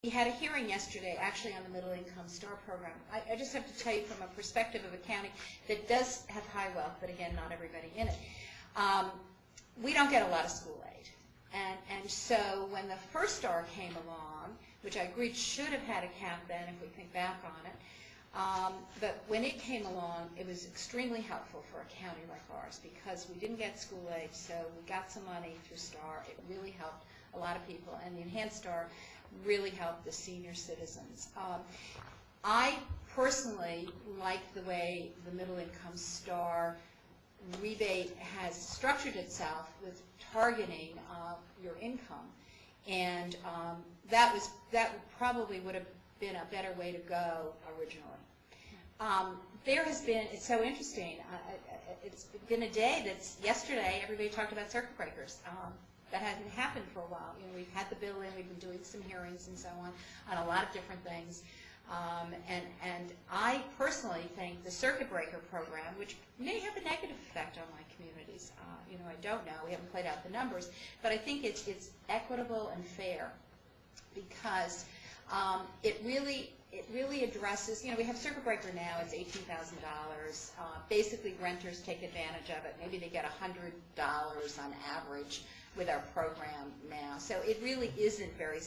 We had a hearing yesterday, actually, on the Middle Income Star Program. I just have to tell you from a perspective of a county that does have high wealth, but again, not everybody in it. We don't get a lot of school aid. And so when the First Star came along, which I agreed should have had a cap then if we think back on it, but when it came along, it was extremely helpful for a county like ours because we didn't get school aid, so we got some money through Star. It really helped a lot of people, and the Enhanced Star really helped the senior citizens. I personally like the way the Middle Income Star rebate has structured itself with targeting your income, and that probably would have been a better way to go originally. There has been, it's so interesting, it's been a day that's, yesterday everybody talked about circuit breakers. That hadn't happened for a while. You know, we've had the bill in, we've been doing some hearings and so on a lot of different things. And I personally think the circuit breaker program, which may have a negative effect on my communities, you know, I don't know, we haven't played out the numbers, but I think it's equitable and fair because it really addresses, you know, we have circuit breaker now, it's $18,000. Basically renters take advantage of it. Maybe they get $100 on average with our program now. So it really isn't very,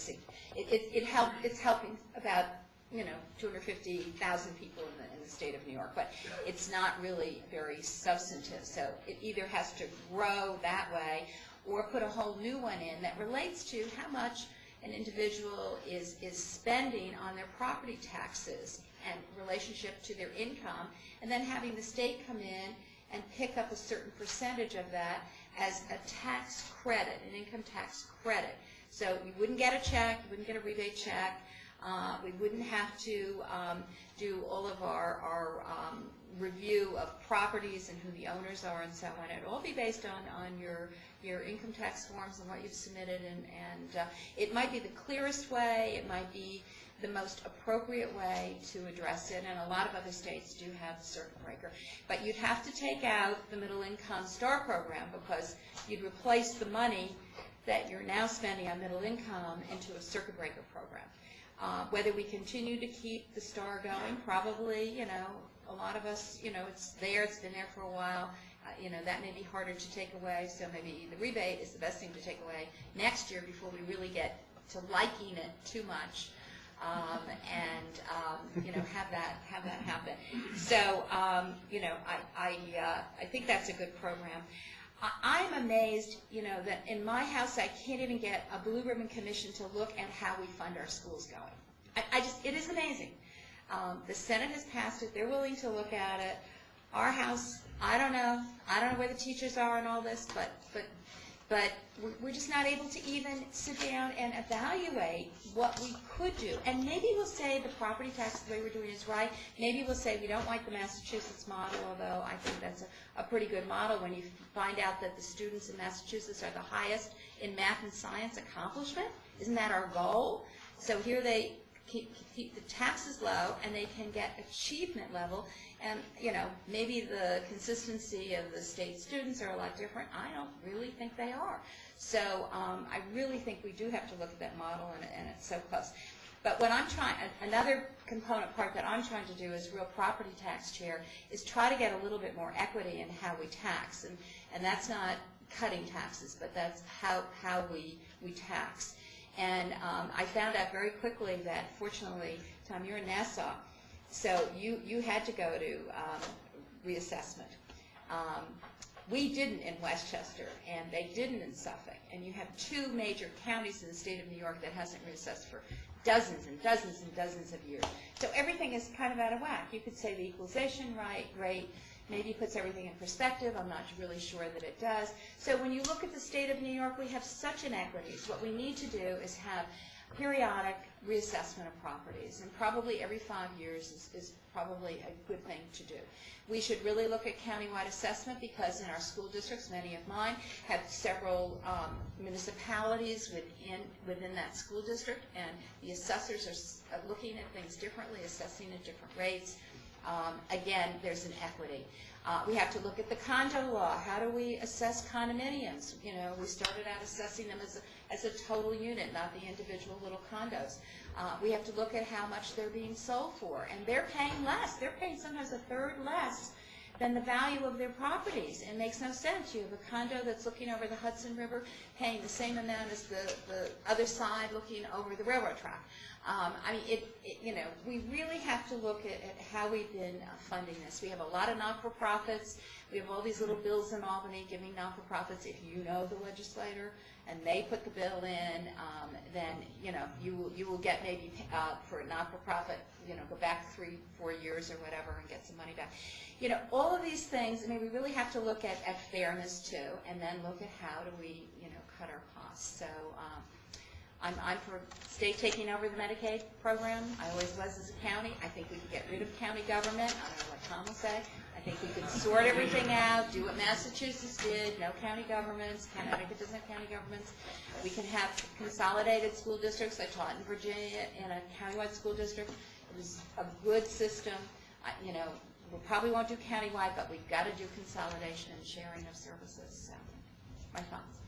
it's helping about, you know, 250,000 people in the state of New York, but it's not really very substantive. So it either has to grow that way or put a whole new one in that relates to how much an individual is spending on their property taxes and relationship to their income, and then having the state come in and pick up a certain percentage of that as a tax credit, an income tax credit. So you wouldn't get a check, you wouldn't get a rebate check, we wouldn't have to do all of our review of properties and who the owners are and so on. It would all be based on your income tax forms and what you've submitted, and it might be the clearest way, it might be the most appropriate way to address it, and a lot of other states do have the circuit breaker. But you'd have to take out the Middle Income Star Program because you'd replace the money that you're now spending on middle income into a circuit breaker program. Whether we continue to keep the Star going, probably, you know, a lot of us, you know, it's been there for a while. You know, that may be harder to take away, so maybe the rebate is the best thing to take away next year before we really get to liking it too much, and you know, have that happen. So you know, I think that's a good program. I'm amazed, you know, that in my house I can't even get a blue ribbon commission to look at how we fund our schools going. It is amazing. The Senate has passed it. They're willing to look at it. Our house, I don't know where the teachers are and all this, but we're just not able to even sit down and evaluate what we could do. And maybe we'll say the property tax, the way we're doing it is right. Maybe we'll say we don't like the Massachusetts model, although I think that's a pretty good model when you find out that the students in Massachusetts are the highest in math and science accomplishment. Isn't that our goal? So here they keep the taxes low and they can get achievement level. And, you know, maybe the consistency of the state students are a lot different. I don't really think they are. So I really think we do have to look at that model, and it's so close. But what I'm trying, another component part that I'm trying to do as real property tax chair is try to get a little bit more equity in how we tax. And that's not cutting taxes, but that's how we tax. And I found out very quickly that, fortunately, Tom, you're in Nassau, so you had to go to reassessment. We didn't in Westchester, and they didn't in Suffolk. And you have two major counties in the state of New York that hasn't reassessed for dozens and dozens and dozens of years. So everything is kind of out of whack. You could say the equalization rate maybe puts everything in perspective. I'm not really sure that it does. So when you look at the state of New York, we have such inequities. What we need to do is have periodic reassessment of properties, and probably every 5 years is probably a good thing to do. We should really look at countywide assessment because in our school districts, many of mine have several municipalities within that school district, and the assessors are looking at things differently, assessing at different rates. Again, there's an equity. We have to look at the condo law. How do we assess condominiums? You know, we started out assessing them as as a total unit, not the individual little condos. We have to look at how much they're being sold for, and they're paying less. They're paying sometimes a third less than the value of their properties. It makes no sense. You have a condo that's looking over the Hudson River paying the same amount as the other side looking over the railroad track. I mean, you know, we really have to look at how we've been funding this. We have a lot of not-for-profits. We have all these little bills in Albany giving not-for-profits. If you know the legislator and they put the bill in, then, you know, you will get maybe for a not-for-profit, you know, go back 3-4 years or whatever and get some money back. You know, all of these things, I mean, we really have to look at fairness too, and then look at how do we, you know, cut our costs. So I'm for state taking over the Medicaid program. I always was as a county. I think we could get rid of county government. I don't know what Tom will say. I think we could sort everything out, do what Massachusetts did, no county governments. Connecticut doesn't have county governments. We can have consolidated school districts. I taught in Virginia in a countywide school district. It was a good system. You know, we probably won't do countywide, but we've got to do consolidation and sharing of services. So, my thoughts.